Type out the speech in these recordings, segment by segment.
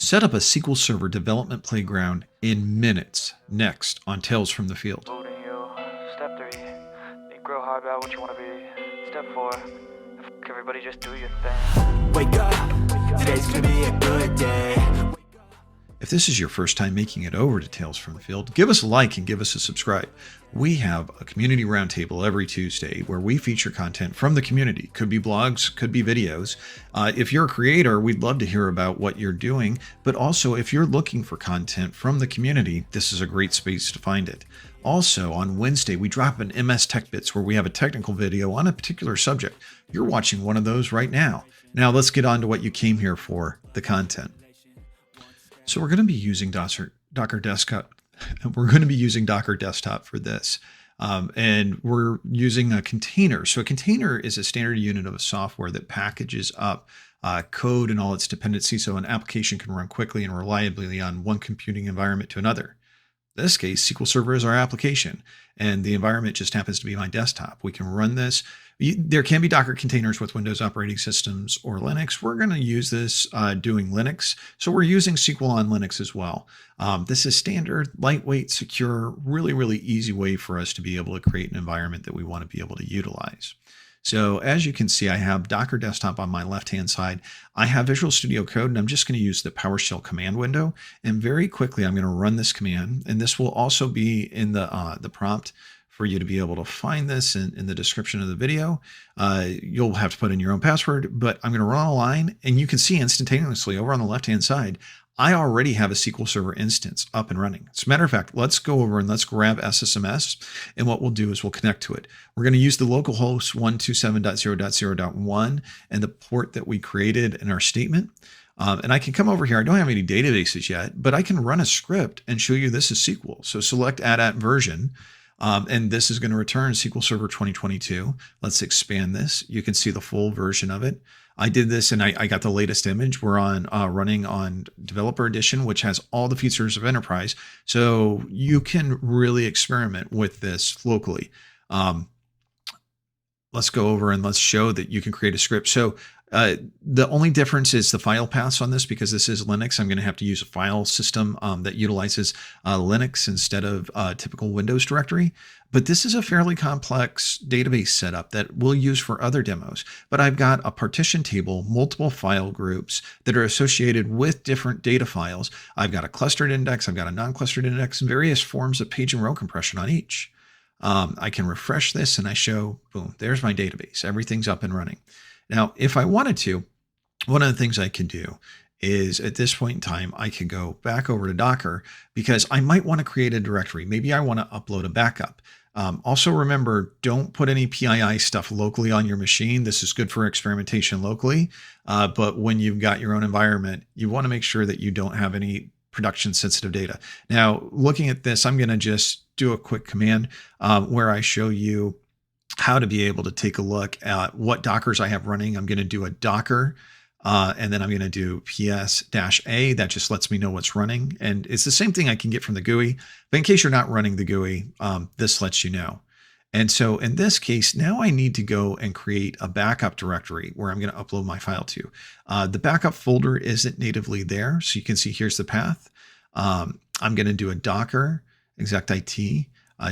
Set up a SQL Server development playground in minutes. Next on Tales from the Field. Loading you. Step 3. Think real hard about what you want to be. Step 4. Everybody just do your thing. Wake up, today's gonna be a good day. If this is your first time making it over to Tales from the Field, give us a like and give us a subscribe. We have a community roundtable every Tuesday where we feature content from the community. Could be blogs, could be videos. If you're a creator, we'd love to hear about what you're doing. But also, if you're looking for content from the community, this is a great space to find it. Also, on Wednesday, we drop an MS Tech Bits where we have a technical video on a particular subject. You're watching one of those right now. Now, let's get on to what you came here for, the content. So we're going to be using Docker Desktop. We're going to be using Docker Desktop for this. And we're using a container. So a container is a standard unit of a software that packages up code and all its dependencies so an application can run quickly and reliably on one computing environment to another. In this case, SQL Server is our application, and the environment just happens to be my desktop. We can run this. There can be Docker containers with Windows operating systems or Linux. We're going to use this doing Linux. So we're using SQL on Linux as well. This is standard, lightweight, secure, really, really easy way for us to be able to create an environment that we want to be able to utilize. So as you can see, I have Docker Desktop on my left-hand side. I have Visual Studio Code, and I'm just going to use the PowerShell command window. And very quickly, I'm going to run this command. And this will also be in the prompt for you to be able to find this in the description of the video. You'll have to put in your own password, but I'm going to run a line, and you can see instantaneously over on the left-hand side, I already have a SQL Server instance up and running. As a matter of fact, let's go over and let's grab SSMS. And what we'll do is we'll connect to it. We're going to use the localhost 127.0.0.1 and the port that we created in our statement. And I can come over here. I don't have any databases yet, but I can run a script and show you this is SQL. So select add at version. And this is going to return SQL Server 2022. Let's expand this. You can see the full version of it. I did this and I got the latest image. We're on running on Developer Edition, which has all the features of Enterprise. So you can really experiment with this locally. Let's go over and let's show that you can create a script. So the only difference is the file paths on this, because this is Linux. I'm going to have to use a file system that utilizes Linux instead of typical Windows directory. But this is a fairly complex database setup that we'll use for other demos. But I've got a partition table, multiple file groups that are associated with different data files. I've got a clustered index, I've got a non-clustered index, and various forms of page and row compression on each. I can refresh this and I show, boom, there's my database. Everything's up and running. Now, if I wanted to, one of the things I can do is at this point in time, I could go back over to Docker because I might want to create a directory. Maybe I want to upload a backup. Also remember, don't put any PII stuff locally on your machine. This is good for experimentation locally. But when you've got your own environment, you want to make sure that you don't have any production sensitive data. Now, looking at this, I'm going to just do a quick command where I show you how to be able to take a look at what Dockers I have running. I'm going to do a Docker, and then I'm going to do ps-a. That just lets me know what's running. And it's the same thing I can get from the GUI. But in case you're not running the GUI, this lets you know. And so in this case, now I need to go and create a backup directory where I'm going to upload my file to. The backup folder isn't natively there. So you can see here's the path. I'm going to do a Docker exec-it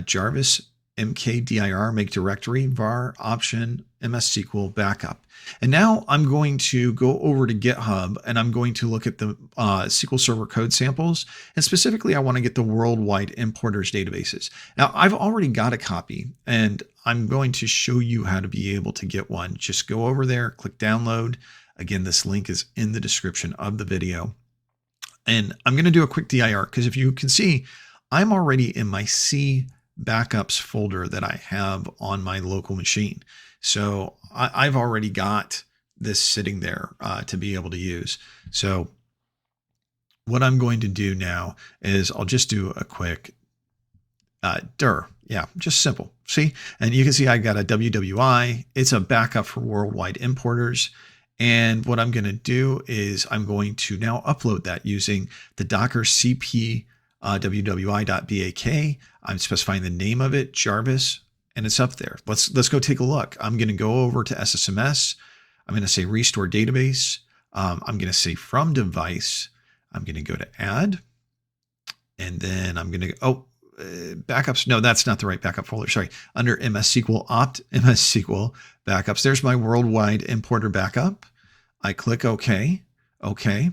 Jarvis mkdir make directory var option msql backup. And now I'm going to go over to GitHub and I'm going to look at the SQL Server code samples. And specifically, I want to get the worldwide importers databases. Now I've already got a copy and I'm going to show you how to be able to get one. Just go over there, click download. Again, this link is in the description of the video. And I'm going to do a quick dir because if you can see, I'm already in my C backups folder that I have on my local machine. So I've already got this sitting there to be able to use. So what I'm going to do now is I'll just do a quick dir. Yeah, just simple. See, and you can see I got a WWI. It's a backup for worldwide importers. And what I'm going to do is I'm going to now upload that using the Docker CP wwi.bak. I'm specifying the name of it, Jarvis, and it's up there. Let's go take a look. I'm going to go over to SSMS. I'm going to say restore database. I'm going to say from device. I'm going to go to add, and then I'm going to, backups. No, that's not the right backup folder. Sorry. Under MS SQL opt MS SQL backups. There's my worldwide importer backup. I click OK. OK.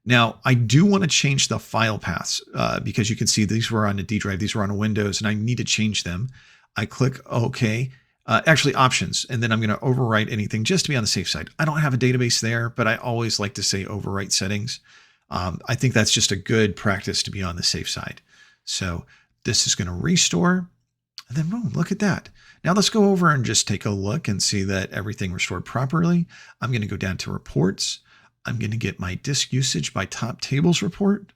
Now I do want to change the file paths because you can see these were on a D drive. These were on a Windows and I need to change them. I click OK. Actually options. And then I'm going to overwrite anything just to be on the safe side. I don't have a database there, but I always like to say overwrite settings. I think that's just a good practice to be on the safe side. So this is going to restore, and then boom, look at that. Now let's go over and just take a look and see that everything restored properly. I'm going to go down to reports. I'm going to get my disk usage by top tables report.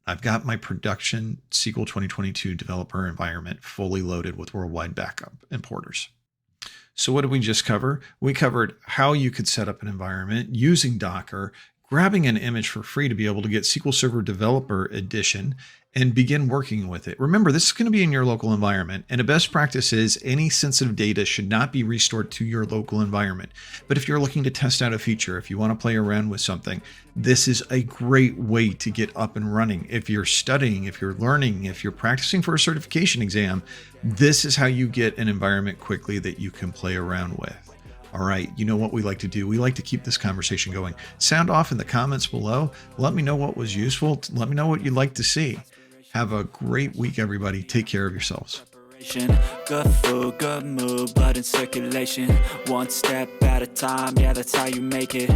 I've got my production SQL 2022 developer environment fully loaded with worldwide backup importers. So what did we just cover? We covered how you could set up an environment using Docker, grabbing an image for free to be able to get SQL Server Developer Edition and begin working with it. Remember, this is going to be in your local environment, and a best practice is any sensitive data should not be restored to your local environment. But if you're looking to test out a feature, if you want to play around with something, this is a great way to get up and running. If you're studying, if you're learning, if you're practicing for a certification exam, this is how you get an environment quickly that you can play around with. All right, you know what we like to do? We like to keep this conversation going. Sound off in the comments below. Let me know what was useful. Let me know what you'd like to see. Have a great week, everybody. Take care of yourselves. Good food, good mood, blood in circulation. One step at a time, yeah, that's how you make it.